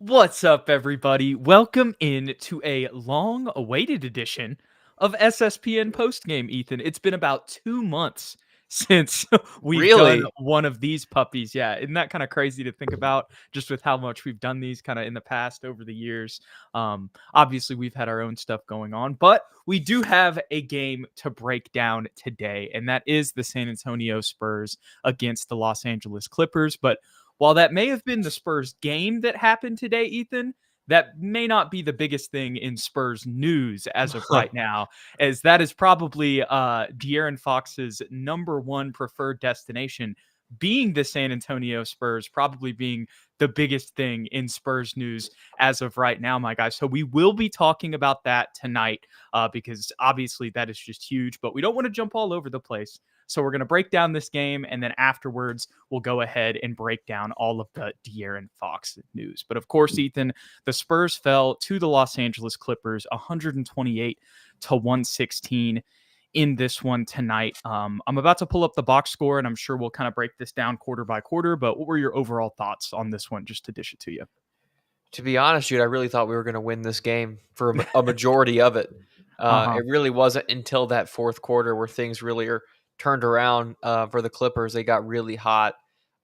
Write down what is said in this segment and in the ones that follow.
What's up, everybody? Welcome in to a long-awaited edition of SSPN Postgame, Ethan. It's been about 2 months since we've done Really? one of these puppies. Yeah, isn't that kind of crazy to think about just with how much we've done these kind of in the past over the years? Obviously, we've had our own stuff going on, but we do have a game to break down today, and that is the San Antonio Spurs against the Los Angeles Clippers. But while that may have been the Spurs game that happened today, Ethan, that may not be the biggest thing in Spurs news as of right now, as that is probably De'Aaron Fox's number one preferred destination, being the San Antonio Spurs, probably being the biggest thing in Spurs news as of right now, my guys. So we will be talking about that tonight because obviously that is just huge, but we don't want to jump all over the place. So we're going to break down this game, and then afterwards, we'll go ahead and break down all of the De'Aaron Fox news. But of course, Ethan, the Spurs fell to the Los Angeles Clippers 128-116 in this one tonight. I'm about to pull up the box score, and I'm sure we'll kind of break this down quarter by quarter. But what were your overall thoughts on this one, just to dish it to you? To be honest, Jude, I really thought we were going to win this game for a majority of it. Uh-huh. It really wasn't until that fourth quarter where things really are turned around for the Clippers. They got really hot.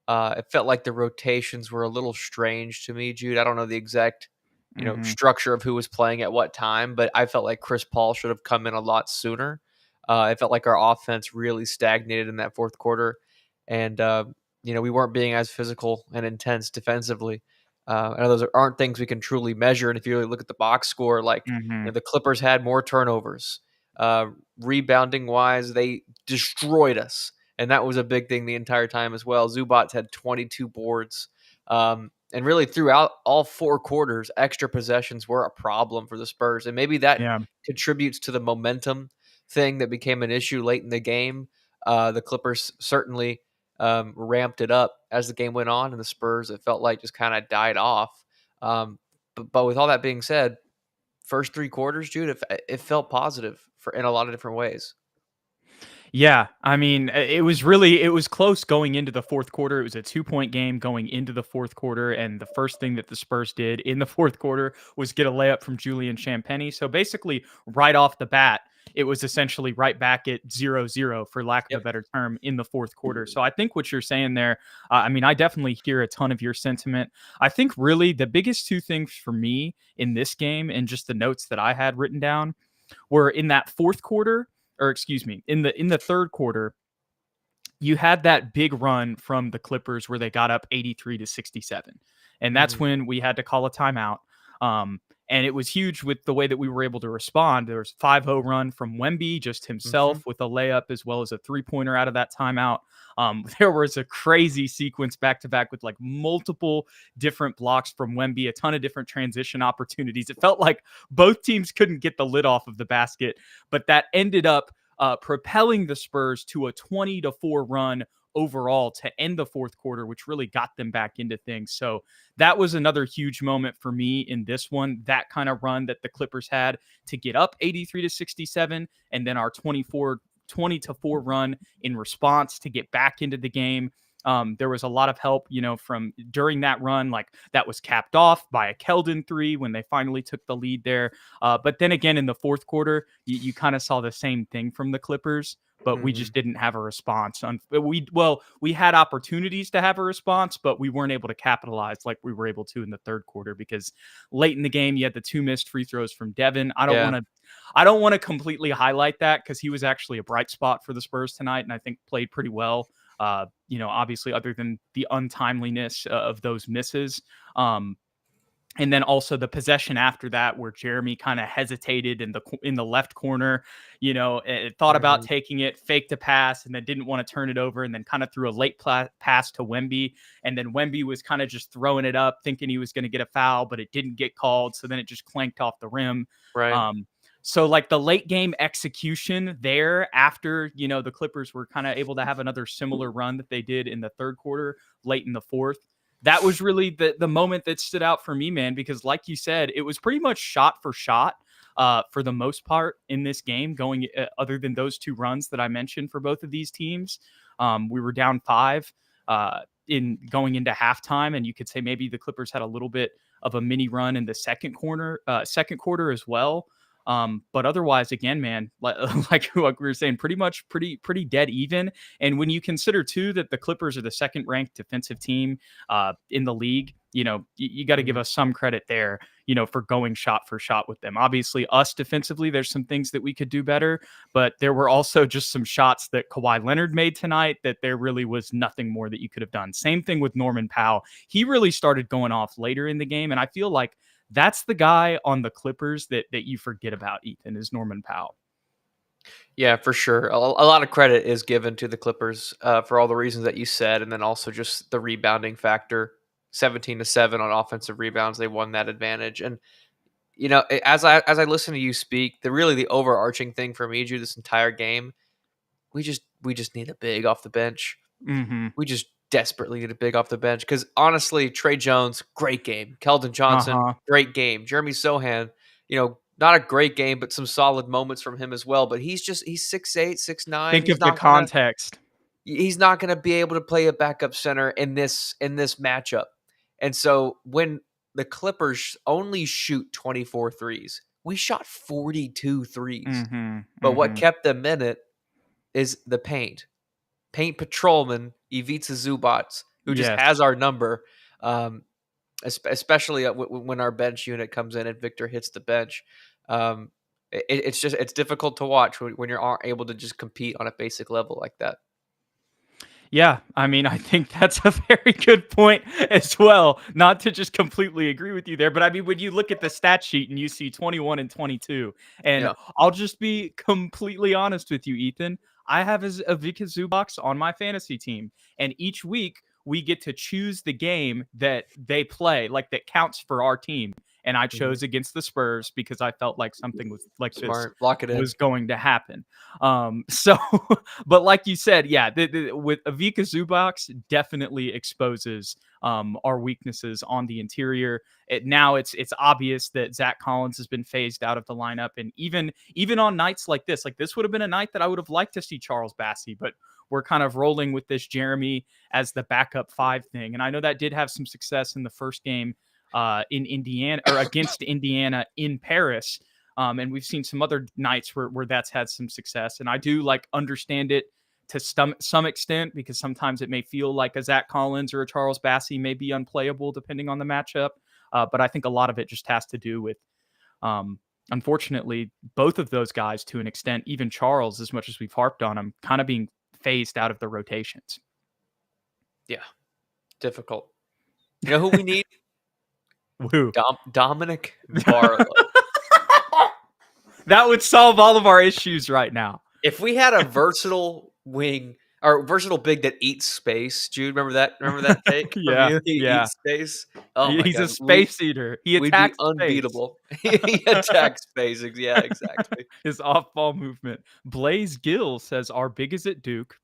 It felt like the rotations were a little strange to me, Jude. I don't know the exact, Mm-hmm. structure of who was playing at what time, but I felt like Chris Paul should have come in a lot sooner. It felt like our offense really stagnated in that fourth quarter, and we weren't being as physical and intense defensively. I know those aren't things we can truly measure, and if you really look at the box score, like Mm-hmm. the Clippers had more turnovers. Rebounding wise, they destroyed us, and that was a big thing the entire time as well. Zubats had 22 boards. And really, throughout all four quarters, extra possessions were a problem for the Spurs. And maybe that Yeah. contributes to the momentum thing that became an issue late in the game. The Clippers certainly ramped it up as the game went on, and the Spurs, it felt like, just kind of died off. But with all that being said, first three quarters, Jude, it felt positive in a lot of different ways. Yeah, I mean, it was close going into the fourth quarter. It was a 2-point game going into the fourth quarter, and the first thing that the Spurs did in the fourth quarter was get a layup from Julian Champagny. So basically, right off the bat, it was essentially right back at 0-0, for lack of a Yep. better term, in the fourth quarter. So I think what you're saying there, I mean, I definitely hear a ton of your sentiment. I think really the biggest two things for me in this game, and just the notes that I had written down, were in that fourth quarter, or excuse me, in the third quarter, you had that big run from the Clippers where they got up 83-67. And that's Mhm. when we had to call a timeout. Um, and it was huge with the way that we were able to respond. There was a 5-0 run from Wemby, just Mhm. himself, with a layup as well as a three-pointer out of that timeout. There was a crazy sequence back to back with like multiple different blocks from Wemby, a ton of different transition opportunities. It felt like both teams couldn't get the lid off of the basket, but that ended up propelling the Spurs to a 20-4 run overall to end the fourth quarter, which really got them back into things. So that was another huge moment for me in this one. That kind of run that the Clippers had to get up 83-67, and then our 20-4 run in response to get back into the game. There was a lot of help, from during that run, like that was capped off by a Keldon three when they finally took the lead there. But then again, in the fourth quarter, you kind of saw the same thing from the Clippers, but we just Mhm. didn't have a response. We had opportunities to have a response, but we weren't able to capitalize like we were able to in the third quarter because late in the game you had the two missed free throws from Devin. Yeah. I don't want to completely highlight that because he was actually a bright spot for the Spurs tonight, and I think played pretty well. Obviously, other than the untimeliness of those misses. And then also the possession after that, where Jeremy kind of hesitated in the left corner, thought about Mhm. taking it, faked a pass, and then didn't want to turn it over, and then kind of threw a late pass to Wemby, and then Wemby was kind of just throwing it up, thinking he was going to get a foul, but it didn't get called, so then it just clanked off the rim. Right. So like the late game execution there after, the Clippers were kind of able to have another similar run that they did in the third quarter, late in the fourth. That was really the moment that stood out for me, man, because like you said, it was pretty much shot for shot for the most part in this game, going other than those two runs that I mentioned for both of these teams. We were down 5 in going into halftime, and you could say maybe the Clippers had a little bit of a mini run in the second quarter as well. But otherwise, again, man, like what we were saying, pretty dead even. And when you consider too that the Clippers are the second ranked defensive team in the league, you got to give us some credit there, for going shot for shot with them. Obviously, us defensively, there's some things that we could do better, but there were also just some shots that Kawhi Leonard made tonight that there really was nothing more that you could have done. Same thing with Norman Powell. He really started going off later in the game, and I feel like that's the guy on the Clippers that you forget about, Ethan, is Norman Powell. Yeah, for sure. A lot of credit is given to the Clippers for all the reasons that you said, and then also just the rebounding factor. 17-7 on offensive rebounds, they won that advantage. And as I listen to you speak, the overarching thing for me, Jude, this entire game, we just need a big off the bench. Mm-hmm. We just desperately need a big off the bench because honestly, Trey Jones, great game. Keldon Johnson, great game. Jeremy Sohan, not a great game, but some solid moments from him as well. But he's 6'8", 6'9". Think of the context. He's not going to be able to play a backup center in this matchup. And so when the Clippers only shoot 24 threes, we shot 42 threes. Mm-hmm. But what kept them in it is the paint patrolman Ivica Zubac, who just has our number, especially when our bench unit comes in and Victor hits the bench. It's difficult to watch when you aren't able to just compete on a basic level like that. Yeah, I mean, I think that's a very good point as well. Not to just completely agree with you there, but I mean, when you look at the stat sheet and you see 21 and 22, and I'll just be completely honest with you, Ethan. I have Ivica Zubac on my fantasy team, and each week we get to choose the game that they play, like that counts for our team. And I chose against the Spurs because I felt like something was like Smart. this was going to happen. So, but like you said, yeah, with Ivica Zubac definitely exposes our weaknesses on the interior. Now it's obvious that Zach Collins has been phased out of the lineup, and even on nights like this would have been a night that I would have liked to see Charles Bassey, but we're kind of rolling with this Jeremy as the backup 5 thing, and I know that did have some success in the first game in Indiana or against Indiana in Paris. And we've seen some other nights where that's had some success. And I do understand it to some extent because sometimes it may feel like a Zach Collins or a Charles Bassey may be unplayable depending on the matchup. But I think a lot of it just has to do with, unfortunately, both of those guys to an extent, even Charles, as much as we've harped on him, kind of being phased out of the rotations. Yeah. Difficult. You know who we need? Who? Dominic Barlow. That would solve all of our issues right now. If we had a versatile wing or versatile big that eats space, Jude, remember that take? Yeah. He eats space. Oh my God. A space eater. He attacks we'd be unbeatable. He attacks space. Yeah, exactly. His off-ball movement. Blaze Gill says, "Our big is at Duke."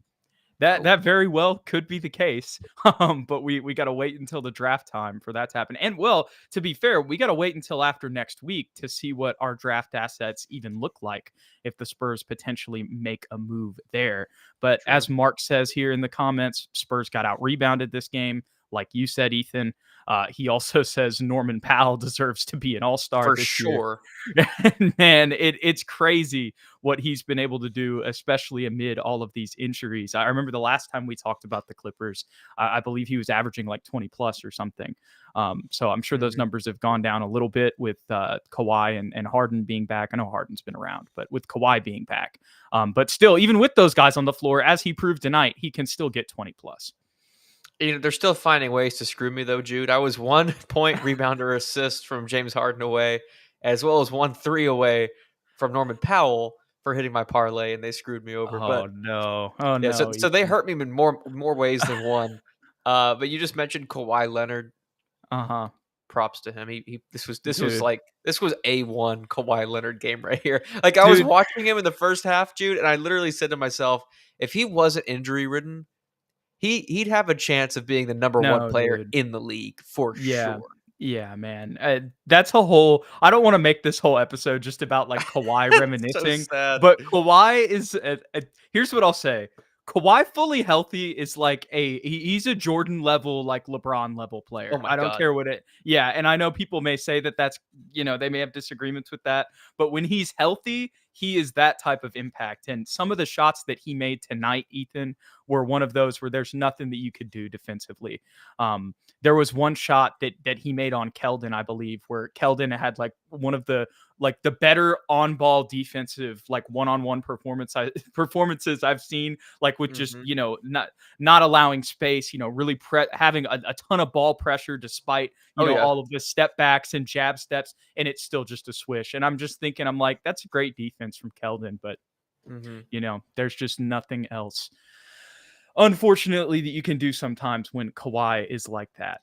That very well could be the case, but we got to wait until the draft time for that to happen. And well, to be fair, we got to wait until after next week to see what our draft assets even look like if the Spurs potentially make a move there. But as Mark says here in the comments, Spurs got out rebounded this game. Like you said, Ethan, he also says Norman Powell deserves to be an all-star for this sure. Year. Man, it's crazy what he's been able to do, especially amid all of these injuries. I remember the last time we talked about the Clippers, I believe he was averaging like 20 plus or something. So I'm sure those numbers have gone down a little bit with Kawhi and Harden being back. I know Harden's been around, but with Kawhi being back. But still, even with those guys on the floor, as he proved tonight, he can still get 20 plus. They're still finding ways to screw me, though, Jude. I was 1 point rebound or assist from James Harden away, as well as 1 3 away from Norman Powell for hitting my parlay, and they screwed me over. No. So they hurt me in more ways than one. But you just mentioned Kawhi Leonard. Props to him. This was A1 Kawhi Leonard game right here. Like I was watching him in the first half, Jude, and I literally said to myself, if he wasn't injury ridden, he'd have a chance of being the number 1 player in the league for sure. Yeah, man. That's a whole. I don't want to make this whole episode just about like Kawhi reminiscing, so sad. but Kawhi is. Here's what I'll say: Kawhi fully healthy is like he's a Jordan level, like LeBron level Oh player. my I don't god. care what it. Yeah, and I know people may say that that's, they may have disagreements with that, but when he's healthy, he is that type of impact. And some of the shots that he made tonight, Ethan, were one of those where there's nothing that you could do defensively. There was one shot that he made on Keldon, I believe, where Keldon had like one of the better on ball defensive like one-on-one performances I've seen, like with just Mhm. not allowing space, really having a ton of ball pressure despite Oh yeah. all of the step backs and jab steps, and it's still just a swish. And I'm just thinking, I'm like, that's a great defense from Keldon, but Mhm. there's just nothing else, unfortunately, that you can do sometimes when Kawhi is like that.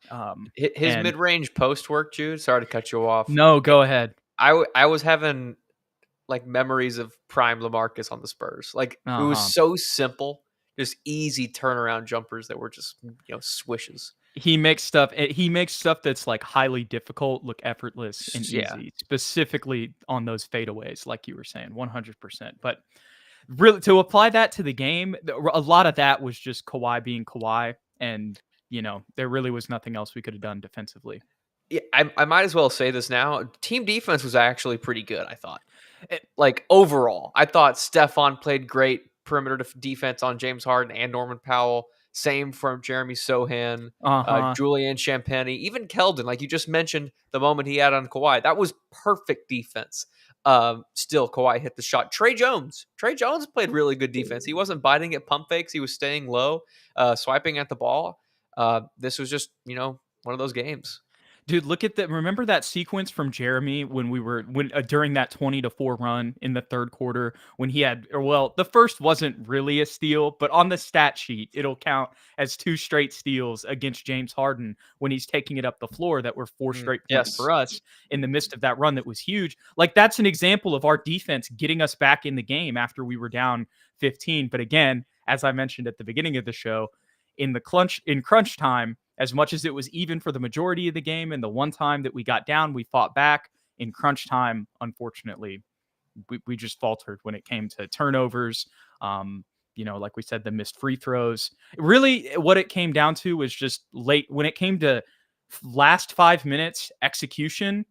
His And mid-range post work, Jude. Sorry to cut you off. no, go ahead. I was having like memories of prime LaMarcus on the Spurs. Like it was Uh-huh. so simple, just easy turnaround jumpers that were just swishes. He makes stuff that's like highly difficult look effortless and Yeah, easy, specifically on those fadeaways, like you were saying, 100%. But really, to apply that to the game, a lot of that was just Kawhi being Kawhi, and there really was nothing else we could have done defensively. yeah. I might as well say this now. Team defense was actually pretty good. I thought. Eh, Like overall, I thought Stefan played great perimeter defense on James Harden and Norman Powell. Same from Jeremy Sohan, Uh-huh. Julian Champagny, even Keldon. Like you just mentioned, the moment he had on Kawhi, that was perfect defense. Still, Kawhi hit the shot. Trey Jones played really good defense. He wasn't biting at pump fakes. He was staying low, swiping at the ball. This was just one of those games. Dude, look at that. Remember that sequence from Jeremy when we were during that 20-4 run in the third quarter when he had, or well, the first wasn't really a steal, but on the stat sheet, it'll count as two straight steals against James Harden when he's taking it up the floor that were four straight points Yes. for us in the midst of that run that was huge. Like that's an example of our defense getting us back in the game after we were down 15. But again, as I mentioned at the beginning of the show, in crunch time, as much as it was even for the majority of the game, and the one time that we got down, we fought back. In crunch time, unfortunately, we just faltered when it came to turnovers. Like we said, the missed free throws. Really, what it came down to was just late when it came to last 5 minutes execution.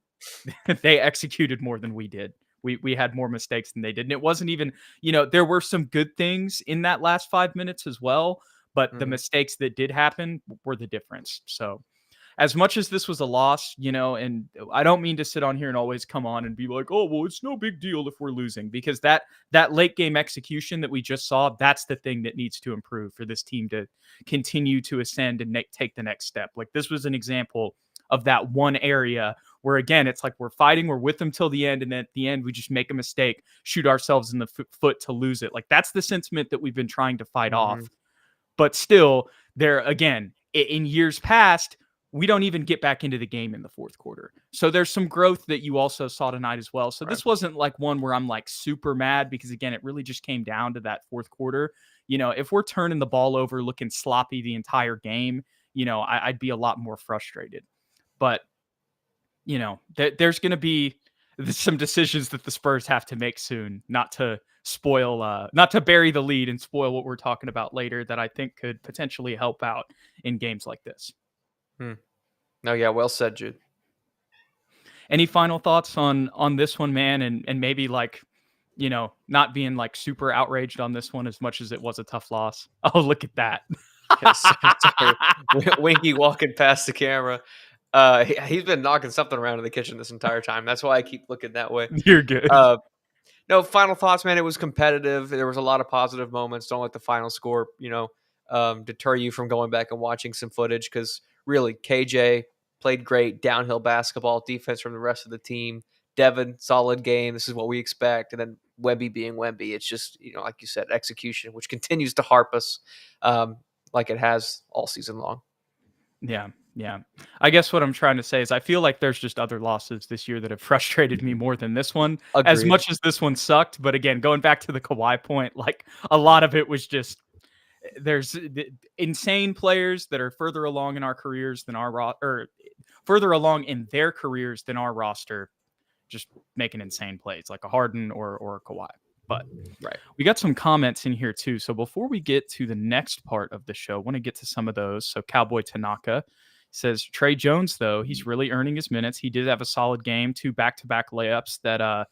They executed more than we did. We had more mistakes than they did. And it wasn't even, there were some good things in that last 5 minutes as well, but the Mhm. mistakes that did happen were the difference. So as much as this was a loss, and I don't mean to sit on here and always come on and be like, oh, well, it's no big deal if we're losing, because that late game execution that we just saw, that's the thing that needs to improve for this team to continue to ascend and take the next step. Like this was an example of that one area where again it's like we're fighting, we're with them till the end, and then at the end we just make a mistake, shoot ourselves in the foot to lose it. Like that's the sentiment that we've been trying to fight off. Mhm. But still, there again, in years past, we don't even get back into the game in the fourth quarter. So there's some growth that you also saw tonight as well. So Right. this wasn't like one where I'm like super mad, because again, it really just came down to that fourth quarter. If we're turning the ball over looking sloppy the entire game, I'd be a lot more frustrated. But there's going to be some decisions that the Spurs have to make soon, not to bury the lead and spoil what we're talking about later, that I think could potentially help out in games like this. Hmm. No, yeah, well said, Jude. Any final thoughts on this one, man, and maybe like, not being like super outraged on this one as much as it was a tough loss. Oh, look at that. Yes, sorry. Winky walking past the camera. He's been knocking something around in the kitchen this entire time. That's why I keep looking that way. You're good. No, final thoughts, man. It was competitive. There was a lot of positive moments. Don't let the final score, deter you from going back and watching some footage, because really, KJ played great downhill basketball defense from the rest of the team. Devin, solid game. This is what we expect. And then Wemby being Wemby. It's just, like you said, execution, which continues to harp us like it has all season long. Yeah, yeah. I guess what I'm trying to say is I feel like there's just other losses this year that have frustrated me more than this one, as Agreed. much as this one sucked. But again, going back to the Kawhi point, like a lot of it was just there's insane players that are further along in our careers than or further along in their careers than our roster, just making insane plays like a Harden or a Kawhi. But Right. we got some comments in here too. So before we get to the next part of the show, I want to get to some of those. So Cowboy Tanaka says Trey Jones, though, he's really earning his minutes. He did have a solid game, 2 back-to-back layups that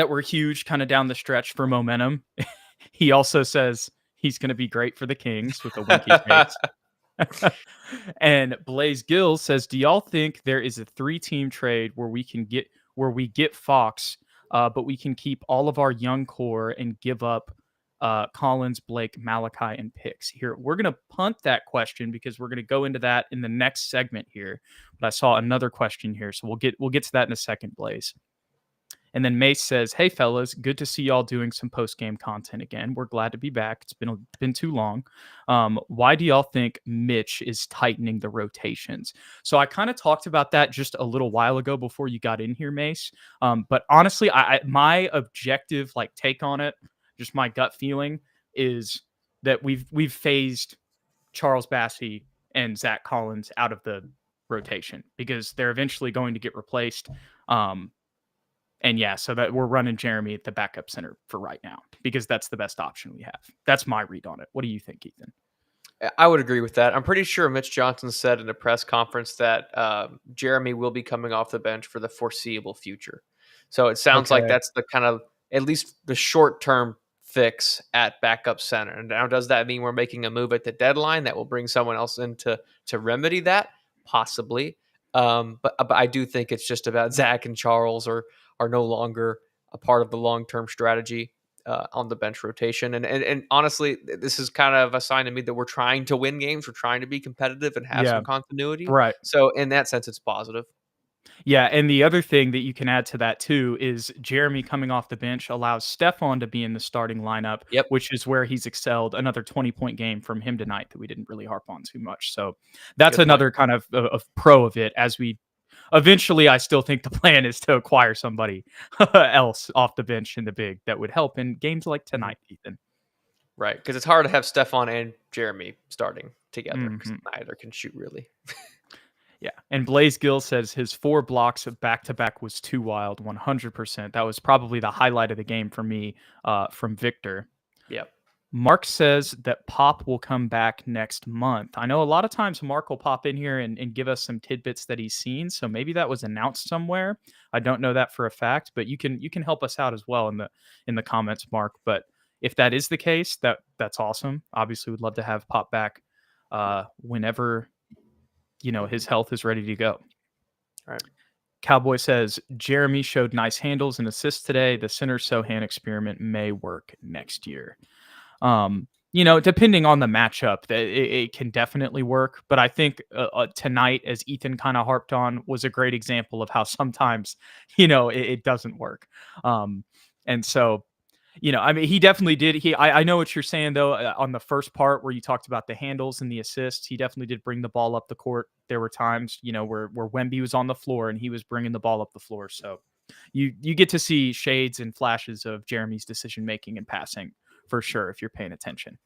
were huge kind of down the stretch for momentum. He also says he's going to be great for the Kings with a winky face. And Blaze Gill says, "Do y'all think there is a 3-team trade where we get Fox, but we can keep all of our young core and give up Collins, Blake, Malachi, and picks?" Here, we're gonna punt that question because we're gonna go into that in the next segment here. But I saw another question here, so we'll get to that in a second, Blaze. And then Mace says, "Hey fellas, good to see y'all doing some post game content again. We're glad to be back. It's been too long. Why do y'all think Mitch is tightening the rotations?" So I kind of talked about that just a little while ago before you got in here, Mace. But honestly, my objective take on it, just my gut feeling, is that we've phased Charles Bassey and Zach Collins out of the rotation because they're eventually going to get replaced. And yeah, so that we're running Jeremy at the backup center for right now because that's the best option we have. That's my read on it. What do you think, Ethan? I would agree with that. I'm pretty sure Mitch Johnson said in a press conference that Jeremy will be coming off the bench for the foreseeable future. So it sounds like that's the kind of, at least the short-term fix at backup center. And now does that mean we're making a move at the deadline that will bring someone else in to remedy that? Possibly. But I do think it's just about Zach and Charles are no longer a part of the long-term strategy on the bench rotation. And honestly, this is kind of a sign to me that we're trying to win games. We're trying to be competitive and have some continuity. Right. So in that sense, it's positive. Yeah, and the other thing that you can add to that too is Jeremy coming off the bench allows Stephon to be in the starting lineup, Yep. which is where he's excelled. Another 20-point game from him tonight that we didn't really harp on too much. So that's another kind of pro of it. As we eventually, I still think the plan is to acquire somebody else off the bench in the big that would help in games like tonight, Ethan. Right, because it's hard to have Stephon and Jeremy starting together because neither can shoot really. Yeah, and Blaze Gill says his 4 blocks of back-to-back was too wild, 100%. That was probably the highlight of the game for me from Victor. Yep. Mark says that Pop will come back next month. I know a lot of times Mark will pop in here and give us some tidbits that he's seen, so maybe that was announced somewhere. I don't know that for a fact, but you can help us out as well in the comments, Mark. But if that is the case, that's awesome. Obviously, we'd love to have Pop back whenever his health is ready to go. All right. Cowboy says Jeremy showed nice handles and assists today. The center Sohan experiment may work next year. Depending on the matchup, it can definitely work. But I think tonight, as Ethan kind of harped on, was a great example of how sometimes, it doesn't work. And so, he definitely did. I know what you're saying, though, on the first part where you talked about the handles and the assists. He definitely did bring the ball up the court. There were times, where Wemby was on the floor and he was bringing the ball up the floor. So you get to see shades and flashes of Jeremy's decision-making and passing for sure if you're paying attention.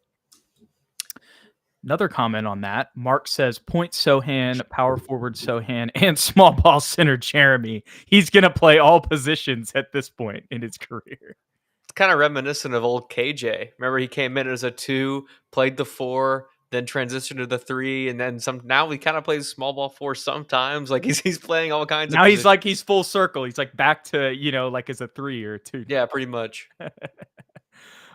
Another comment on that. Mark says point Sohan, power forward Sohan, and small ball center Jeremy. He's going to play all positions at this point in his career. It's kind of reminiscent of old KJ. Remember, he came in as a 2, played the 4, then transitioned to the 3, and then now he kind of plays small ball 4 sometimes. Like he's playing all kinds now of he's full circle. He's back to, as a 3 or 2. Yeah, pretty much.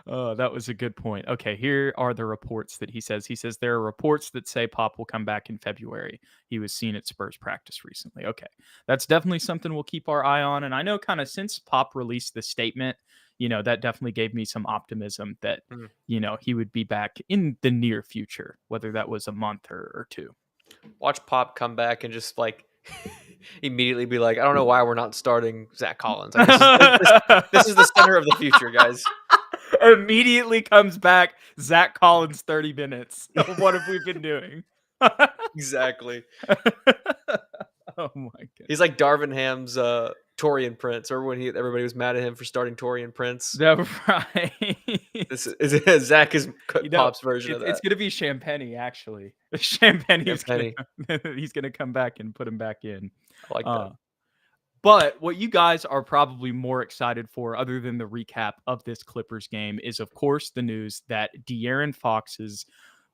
Oh, that was a good point. Okay, here are the reports that he says. He says there are reports that say Pop will come back in February. He was seen at Spurs practice recently. Okay, that's definitely something we'll keep our eye on. And I know kind of since Pop released the statement, that definitely gave me some optimism that, he would be back in the near future, whether that was a month or 2. Watch Pop come back and just immediately be like, I don't know why we're not starting Zach Collins. This is the center of the future, guys. Immediately comes back, Zach Collins 30 minutes. What have we been doing? Exactly. Oh my god. He's like Darvin Ham's Torian Prince, or when everybody was mad at him for starting Torian Prince. That's right. This is Zach is Pop's version of that. It's gonna be Champagne, actually. Champagne. He's gonna come back and put him back in. I like that. But what you guys are probably more excited for, other than the recap of this Clippers game, is of course the news that De'Aaron Fox's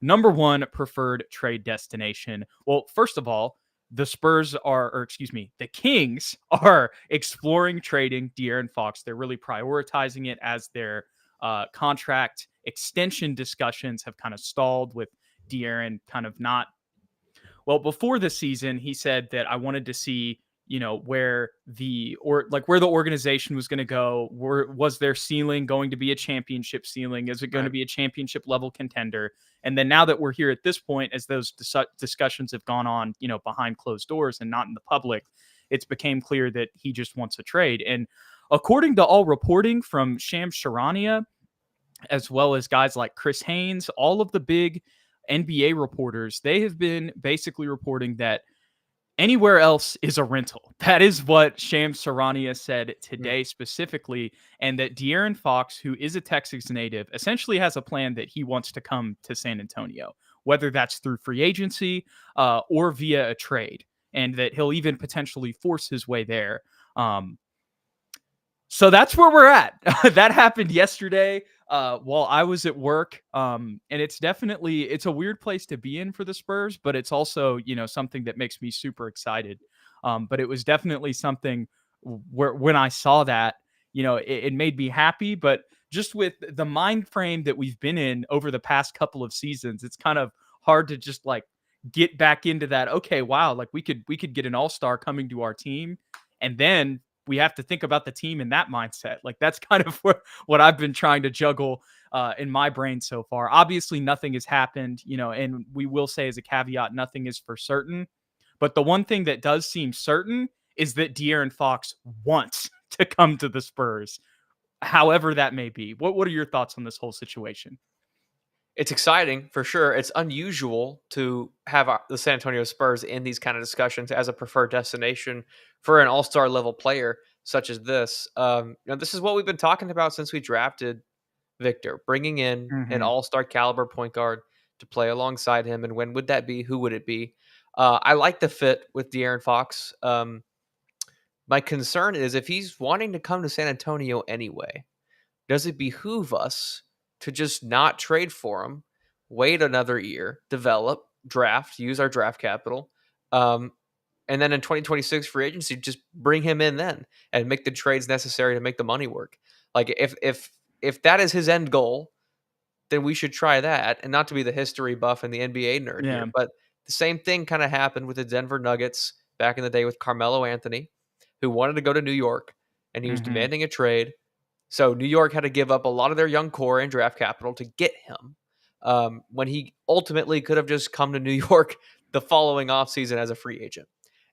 number one preferred trade destination. Well, first of all, the Spurs are, or excuse me, the Kings are exploring trading De'Aaron Fox. They're really prioritizing it as their contract extension discussions have kind of stalled with De'Aaron kind of not. Well, before the season, he said that I wanted to see, where where the organization was going to go. Was their ceiling going to be a championship ceiling? Is it going to Right. be a championship level contender? And then now that we're here at this point, as those discussions have gone on, behind closed doors and not in the public, it's became clear that he just wants a trade. And according to all reporting from Shams Charania, as well as guys like Chris Haynes, all of the big NBA reporters, they have been basically reporting that anywhere else is a rental. That is what Shams Charania said Mm. today specifically, and that De'Aaron Fox, who is a Texas native, essentially has a plan that he wants to come to San Antonio, whether that's through free agency or via a trade, and that he'll even potentially force his way there. So that's where we're at. That happened yesterday while I was at work. And it's a weird place to be in for the Spurs, but it's also, something that makes me super excited. But it was definitely something where when I saw that, it made me happy. But just with the mind frame that we've been in over the past couple of seasons, it's kind of hard to just like get back into that. Okay, wow, like we could get an all-star coming to our team, and then we have to think about the team in that mindset. Like that's kind of what I've been trying to juggle in my brain so far. Obviously, nothing has happened, and we will say as a caveat, nothing is for certain. But the one thing that does seem certain is that De'Aaron Fox wants to come to the Spurs, however that may be. What are your thoughts on this whole situation? It's exciting for sure. It's unusual to have the San Antonio Spurs in these kind of discussions as a preferred destination for an all-star level player such as this. This is what we've been talking about since we drafted Victor, bringing in an Hmm. all-star caliber point guard to play alongside him. And when would that be? Who would it be? I like the fit with De'Aaron Fox. My concern is if he's wanting to come to San Antonio anyway, does it behoove us to just not trade for him, wait another year, develop, draft, use our draft capital, um, and then in 2026 free agency, just bring him in then and make the trades necessary to make the money work? Like if that is his end goal, then we should try that. And not to be the history buff and the NBA nerd Yeah. here, but the same thing kind of happened with the Denver Nuggets back in the day with Carmelo Anthony, who wanted to go to New York and he was Hmm. demanding a trade. So New York had to give up a lot of their young core and draft capital to get him. When he ultimately could have just come to New York the following offseason as a free agent.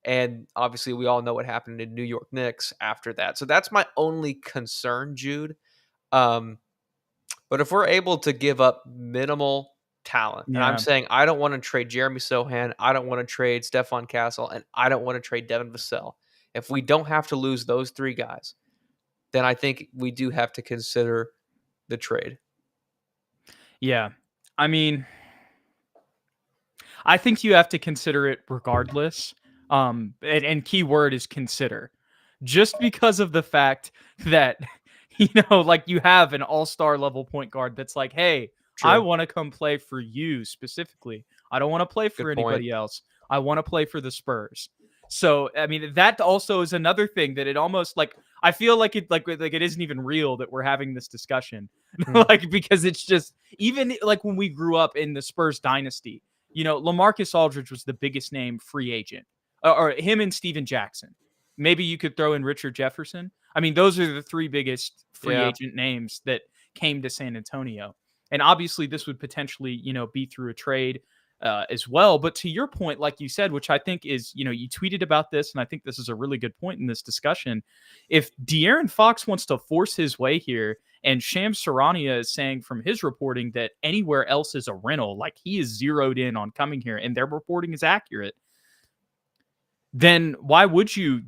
And obviously, we all know what happened in New York Knicks after that. So that's my only concern, Jude. Um, but if we're able to give up minimal talent, and I'm Yeah. saying I don't want to trade Jeremy Sohan, I don't want to trade Stephon Castle, and I don't want to trade Devin Vassell. If we don't have to lose those three guys, then I think we do have to consider the trade. Yeah. I mean, I think you have to consider it regardless. And key word is consider. Just because of the fact that, like you have an all-star level point guard that's like, hey, I True. want to come play for you specifically. I don't want to play for Good point. anybody else. I want to play for the Spurs. So, I mean, that also is another thing that it almost like I feel like it isn't even real that we're having this discussion. Mm, Like because it's just even like when we grew up in the Spurs dynasty, LaMarcus Aldridge was the biggest name free agent, or him and Steven Jackson. Maybe you could throw in Richard Jefferson. I mean, those are the three biggest free yeah. agent names that came to San Antonio. And obviously, this would potentially, be through a trade as well. But to your point, like you said, which I think is, you tweeted about this, and I think this is a really good point in this discussion. If De'Aaron Fox wants to force his way here, and Shams Charania is saying from his reporting that anywhere else is a rental, like he is zeroed in on coming here, and their reporting is accurate, then why would you,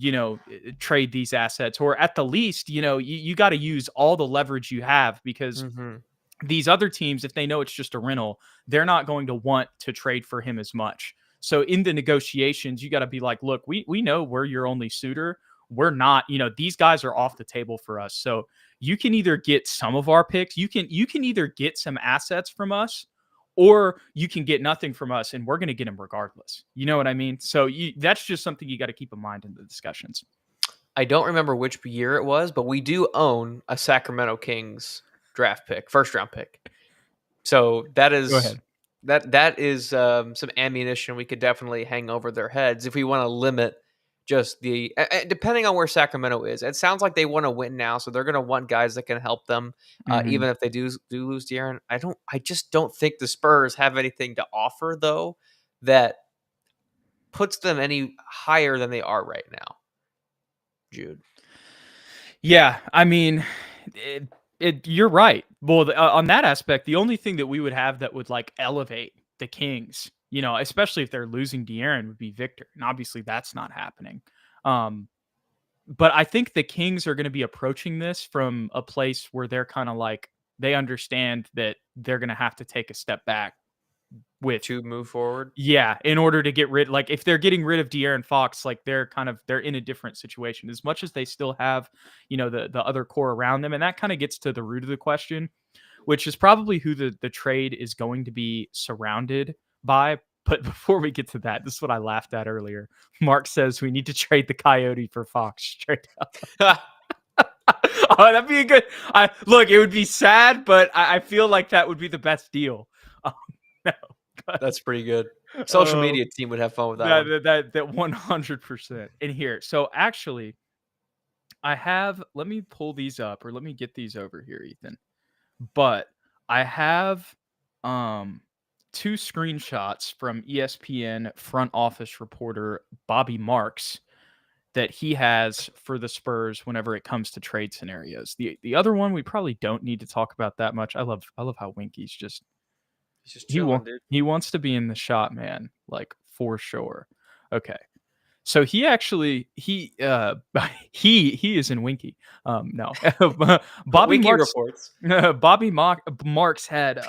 trade these assets? Or at the least, you got to use all the leverage you have because Hmm. these other teams, if they know it's just a rental, they're not going to want to trade for him as much. So in the negotiations, you got to be like, look, we know we're your only suitor. we're not, these guys are off the table for us. So you can either get some of our picks, you can either get some assets from us, or you can get nothing from us, and we're going to get them regardless. You know what I mean? So that's just something you got to keep in mind in the discussions. I don't remember which year it was, but we do own a Sacramento Kings draft pick, first round pick. So that is Go ahead. that is some ammunition we could definitely hang over their heads if we want to limit just the depending on where Sacramento is. It sounds like they want to win now, so they're going to want guys that can help them, even if they do lose De'Aaron. I just don't think the Spurs have anything to offer though that puts them any higher than they are right now. Jude. Yeah, I mean, you're right. Well, on that aspect, the only thing that we would have that would like elevate the Kings, especially if they're losing De'Aaron, would be Victor, and obviously that's not happening. But I think the Kings are going to be approaching this from a place where they're kind of like they understand that they're going to have to take a step back to move forward. Yeah, in order to get rid, like if they're getting rid of De'Aaron Fox, like they're in a different situation. As much as they still have, the other core around them, and that kind of gets to the root of the question, which is probably who the trade is going to be surrounded by. But before we get to that, this is what I laughed at earlier. Mark says we need to trade the Coyote for Fox straight up. Oh, that'd be a good. Look, it would be sad, but I feel like that would be the best deal. No. That's pretty good. Social media team would have fun with that. That 100%. In here. So actually, let me pull these up, or let me get these over here, Ethan. But I have 2 screenshots from ESPN front office reporter Bobby Marks that he has for the Spurs whenever it comes to trade scenarios. The other one we probably don't need to talk about that much. I love how Winky's just chilling, dude. He wants to be in the shot, man, like for sure. Okay. So he actually he is in Winky. No. Bobby Winky Marks reports. Marks had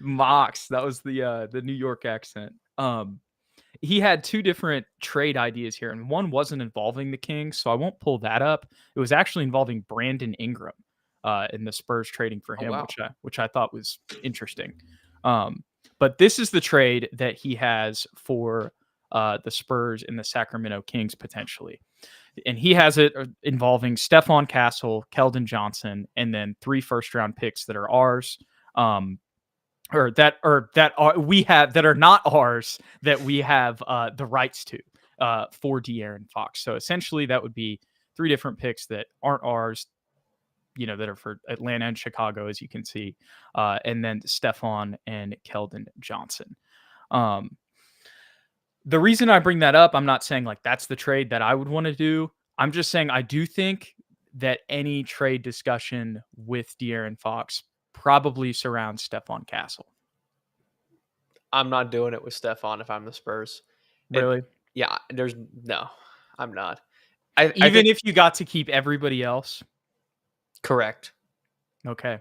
Mox. That was the New York accent. He had 2 different trade ideas here, and one wasn't involving the Kings, so I won't pull that up. It was actually involving Brandon Ingram. In the Spurs trading for him, wow. which I thought was interesting. But this is the trade that he has for the Spurs and the Sacramento Kings potentially. And he has it involving Stephon Castle, Keldon Johnson, and then 3 first-round picks that are ours. That are not ours, that we have the rights to for De'Aaron Fox. So essentially that would be 3 different picks that aren't ours, that are for Atlanta and Chicago, as you can see, and then Stephon and Keldon Johnson. The reason I bring that up, I'm not saying like that's the trade that I would want to do. I'm just saying I do think that any trade discussion with De'Aaron Fox probably surrounds Stephon Castle. I'm not doing it with Stephon if I'm the Spurs. Really? I'm not. Even if you got to keep everybody else? Correct. Okay.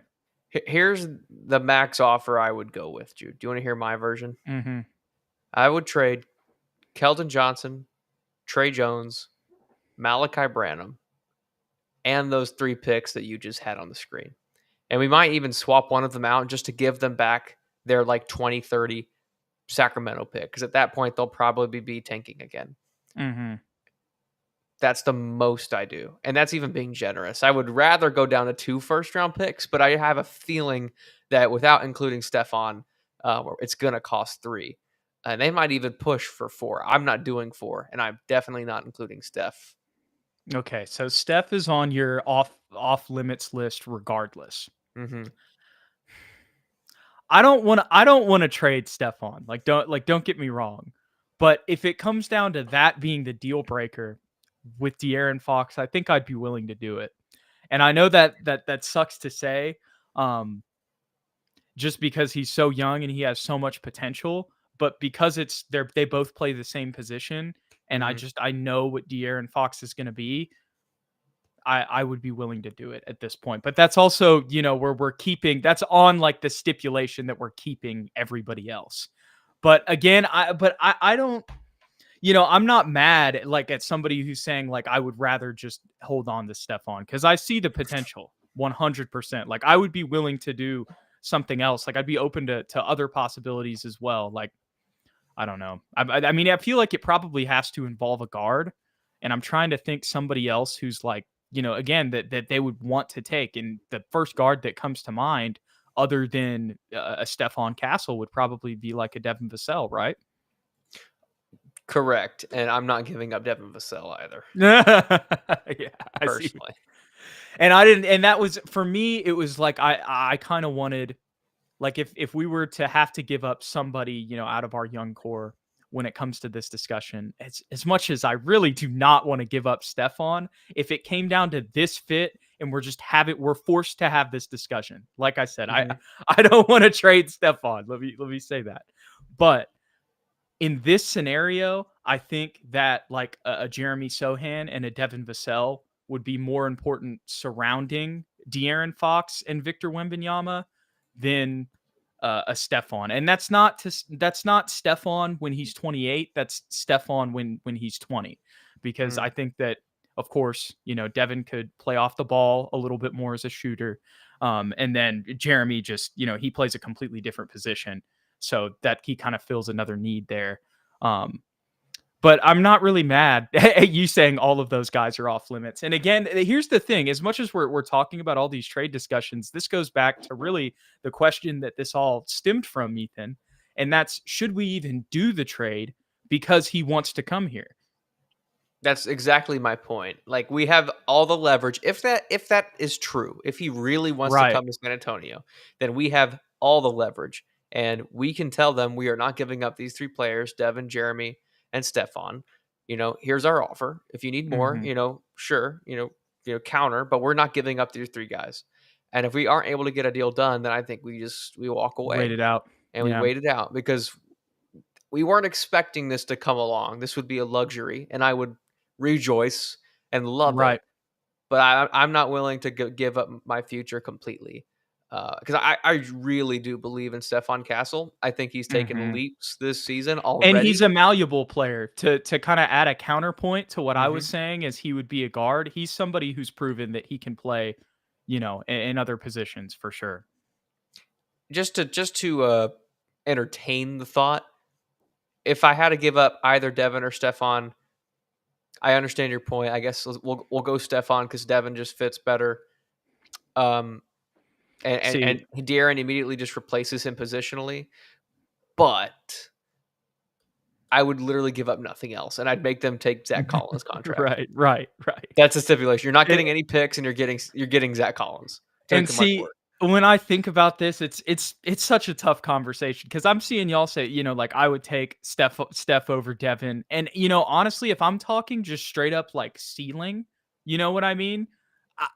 Here's the max offer I would go with, Jude. Do you want to hear my version? Mm-hmm. I would trade Keldon Johnson, Trey Jones, Malachi Branham, and those 3 picks that you just had on the screen. And we might even swap one of them out just to give them back their like 2030 Sacramento pick. Because at that point, they'll probably be tanking again. Mm-hmm. That's the most I do. And that's even being generous. I would rather go down to 2 first-round picks, but I have a feeling that without including Stephon, it's going to cost 3. And they might even push for 4. I'm not doing 4, and I'm definitely not including Steph. Okay, so Steph is on your off limits list regardless. Mm-hmm. I don't want to trade Stephon. Don't get me wrong. But if it comes down to that being the deal breaker with De'Aaron Fox, I think I'd be willing to do it. And I know that sucks to say, just because he's so young and he has so much potential, but because they both play the same position, and I know what De'Aaron Fox is going to be, I would be willing to do it at this point. But that's also, where we're keeping, that's on like the stipulation that we're keeping everybody else. But again, I don't, I'm not mad like at somebody who's saying like I would rather just hold on to Stephon because I see the potential 100%. Like I would be willing to do something else. Like I'd be open to other possibilities as well. Like I don't know. I mean, I feel like it probably has to involve a guard, and I'm trying to think somebody else who's like, again that they would want to take. And the first guard that comes to mind, other than a Stephon Castle, would probably be like a Devin Vassell, right? Correct. And I'm not giving up Devin Vassell either, Yeah, I see. personally. And I didn't. And that was for me. It was like I kind of wanted like if we were to have to give up somebody, out of our young core when it comes to this discussion, as much as I really do not want to give up Stephon, if it came down to this fit and we're forced to have this discussion. Like I said, Mhm. I don't want to trade Stephon. Let me say that. But in this scenario, I think that like a Jeremy Sohan and a Devin Vassell would be more important surrounding De'Aaron Fox and Victor Wembanyama than a Stephon. And that's not Stephon when he's 28. That's Stephon when he's 20. Because Mm. I think that, of course, Devin could play off the ball a little bit more as a shooter. And then Jeremy just, he plays a completely different position. So that he kind of fills another need there. Um, but I'm not really mad at you saying all of those guys are off limits. And again, here's the thing: as much as we're talking about all these trade discussions, this goes back to really the question that this all stemmed from, Ethan, and that's should we even do the trade because he wants to come here? That's exactly my point. Like we have all the leverage. If that is true, if he really wants to Right. come to San Antonio, then we have all the leverage, and we can tell them we are not giving up these 3 players, Devin, Jeremy, and Stephon. Here's our offer. If you need more, Mm-hmm. sure, counter, but we're not giving up these 3 guys. And if we aren't able to get a deal done, then I think we walk Wait away it out. and we Yeah. wait it out because we weren't expecting this to come along. This would be a luxury, and I would rejoice and love it. Right. But I'm not willing to give up my future completely because I really do believe in Stephon Castle. I think he's taken Mm-hmm. leaps this season And he's already. a malleable player. To kind of add a counterpoint to what I was Hmm. saying is he would be a guard. He's somebody who's proven that he can play, in other positions for sure. Just to entertain the thought, if I had to give up either Devin or Stephon, I understand your point. I guess we'll go Stephon because Devin just fits better. Um, and See, De'Aaron immediately just replaces him positionally. But I would literally give up nothing else, and I'd make them take Zach Collins' contract. right. That's a stipulation. You're not And, getting any picks, and you're getting Zach Collins. Took and too much see, work. when I think about this, it's such a tough conversation because I'm seeing y'all say, like I would take Steph over Devin, and honestly, if I'm talking just straight up like ceiling, you know what I mean?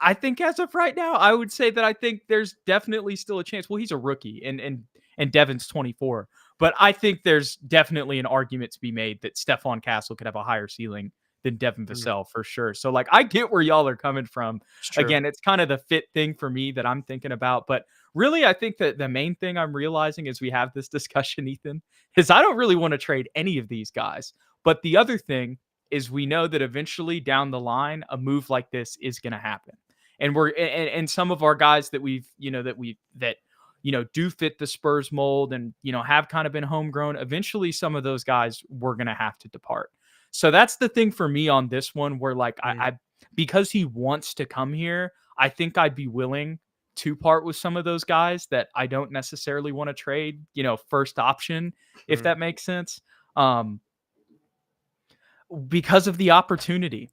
I think as of right now, I would say that I think there's definitely still a chance. Well, he's a rookie, and Devin's 24, but I think there's definitely an argument to be made that Stephon Castle could have a higher ceiling than Devin Mhm. Vassell for sure. So like I get where y'all are coming from. It's true. Again, it's kind of the fit thing for me that I'm thinking about. But really, I think that the main thing I'm realizing as we have this discussion, Ethan, is I don't really want to trade any of these guys. But the other thing is we know that eventually down the line, a move like this is going to happen. And and some of our guys that do fit the Spurs mold and have kind of been homegrown. Eventually, some of those guys we're going to have to depart. So that's the thing for me on this one, where like Mm. I because he wants to come here, I think I'd be willing to part with some of those guys that I don't necessarily want to trade, first option, if Mm. that makes sense. Um, because of the opportunity,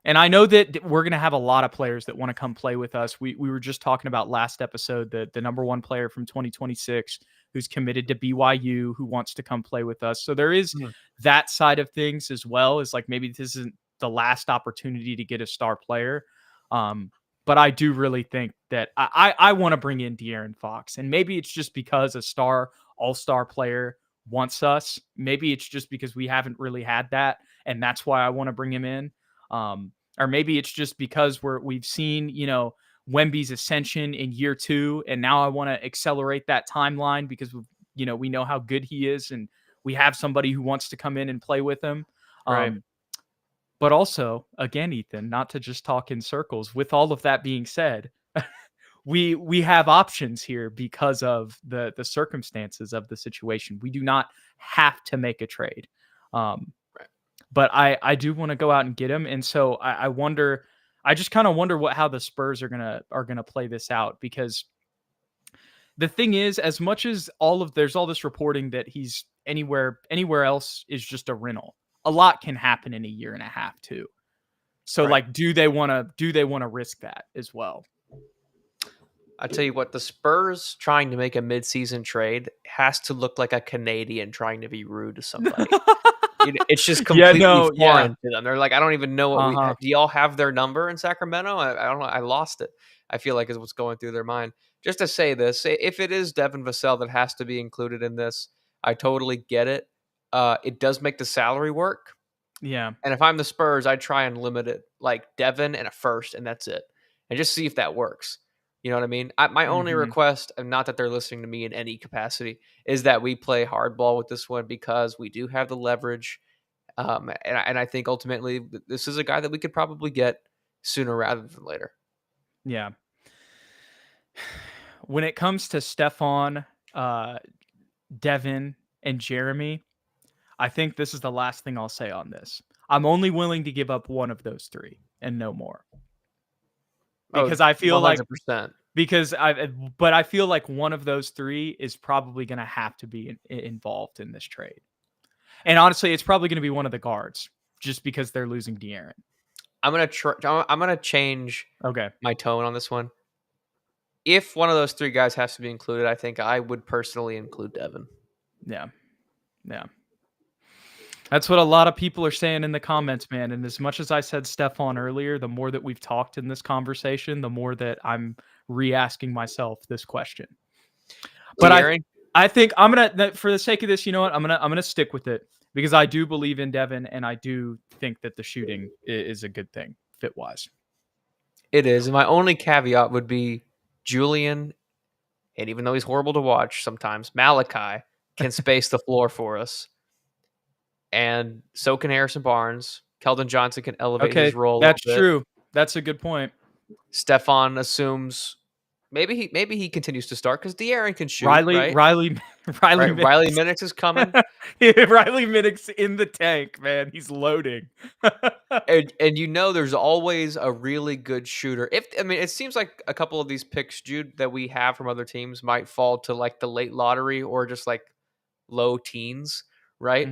And I know that we're going to have a lot of players that want to come play with us. We were just talking about last episode the number one player from 2026 who's committed to BYU who wants to come play with us. So there is Mhm. that side of things as well, is like maybe this isn't the last opportunity to get a star player. But I do really think that I want to bring in De'Aaron Fox, and maybe it's just because a star all-star player wants us. Maybe it's just because we haven't really had that, and that's why I want to bring him in. Or maybe it's just because we've seen, Wemby's ascension in year 2, and now I want to accelerate that timeline because we know how good he is, and we have somebody who wants to come in and play with him. Right. But also, again, Ethan, not to just talk in circles. With all of that being said, we have options here because of the circumstances of the situation. We do not have to make a trade. Right. But I do want to go out and get him. And so I wonder, I just kind of wonder how the Spurs are gonna play this out, because the thing is, as much as there's all this reporting that he's anywhere else is just a rental, a lot can happen in a year and a half too. So Right. like, do they want to risk that as well? I tell you what, the Spurs trying to make a midseason trade has to look like a Canadian trying to be rude to somebody. It's just completely foreign to them. They're like, I don't even know what do y'all have their number in Sacramento? I don't know. I lost it. I feel like is what's going through their mind. Just to say this, if it is Devin Vassell that has to be included in this, I totally get it. It does make the salary work. Yeah. And if I'm the Spurs, I'd try and limit it like Devin and a first, and that's it. And just see if that works. You know what I mean? My only request, and not that they're listening to me in any capacity, is that we play hardball with this one, because we do have the leverage. And I think ultimately this is a guy that we could probably get sooner rather than later. Yeah. When it comes to Stephon, Devin, and Jeremy, I think this is the last thing I'll say on this. I'm only willing to give up one of those three and no more. Because I feel 100%. But I feel like one of those three is probably going to have to be involved in this trade. And honestly, it's probably going to be one of the guards, just because they're losing De'Aaron. I'm gonna change my tone on this one. If one of those three guys has to be included, I think I would personally include Devin. Yeah. That's what a lot of people are saying in the comments, man. And as much as I said Stephon earlier, the more that we've talked in this conversation, the more that I'm re-asking myself this question. But I think I'm gonna, for the sake of this, you know what? I'm gonna stick with it, because I do believe in Devin, and I do think that the shooting is a good thing fit wise. It is, and my only caveat would be Julian, and even though he's horrible to watch sometimes, Malachi can space the floor for us. And so can Harrison Barnes. Keldon Johnson can elevate his role. That's true. That's a good point. Stephon assumes maybe he continues to start because De'Aaron can shoot. Riley Minix is coming. Riley Minix in the tank, man. He's loading. and there's always a really good shooter. It seems like a couple of these picks, Jude, that we have from other teams might fall to like the late lottery or just like low teens, right?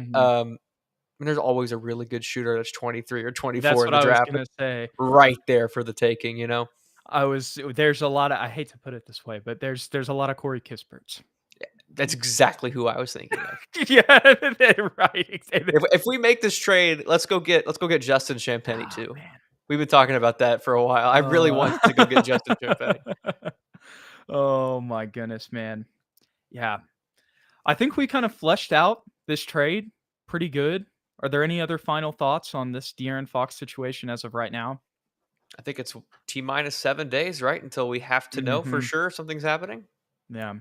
There's always a really good shooter that's 23 or 24 in the draft. That's what I was gonna say. Right there for the taking, There's a lot of, I hate to put it this way, but there's a lot of Corey Kisperts. That's exactly who I was thinking of. Yeah, right. If we make this trade, let's go get Justin Champagnie too. Man. We've been talking about that for a while. I really want to go get Justin Champagnie. Oh my goodness, man. Yeah. I think we kind of fleshed out this trade pretty good. Are there any other final thoughts on this De'Aaron Fox situation as of right now? I think it's T-minus 7 days, right? Until we have to know for sure if something's happening. Yeah.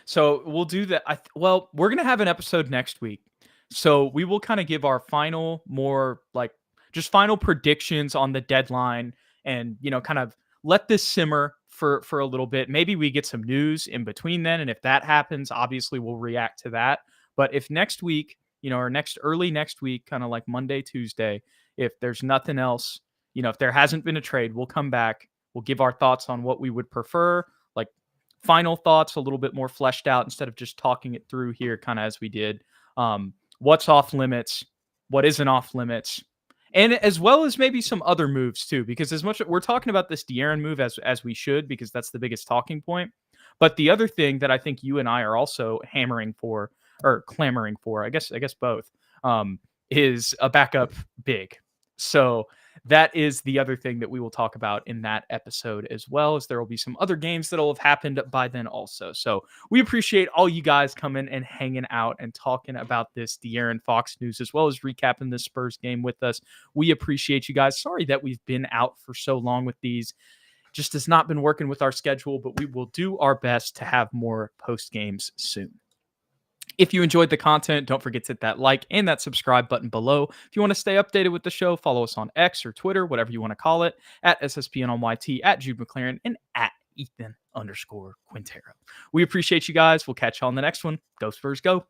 So we'll do that. We're going to have an episode next week. So we will kind of give our final, more like just final predictions on the deadline, and, kind of let this simmer for a little bit. Maybe we get some news in between then. And if that happens, obviously we'll react to that. But if next week, or early next week, kind of like Monday, Tuesday, if there's nothing else, if there hasn't been a trade, we'll come back. We'll give our thoughts on what we would prefer, like final thoughts, a little bit more fleshed out instead of just talking it through here, kind of as we did. What's off limits, what isn't off limits, and as well as maybe some other moves too, because as much we're talking about this De'Aaron move as we should, because that's the biggest talking point. But the other thing that I think you and I are also hammering for, or clamoring for, I guess both, is a backup big. So that is the other thing that we will talk about in that episode, as well as there will be some other games that will have happened by then also. So we appreciate all you guys coming and hanging out and talking about this De'Aaron Fox news, as well as recapping the Spurs game with us. We appreciate you guys. Sorry that we've been out for so long with these. Just has not been working with our schedule, but we will do our best to have more post games soon. If you enjoyed the content, don't forget to hit that like and that subscribe button below. If you want to stay updated with the show, follow us on X or Twitter, whatever you want to call it, at SSPN on YT, at Jude McLaren, and at Ethan_Quintero. We appreciate you guys. We'll catch you on the next one. Go Spurs, go.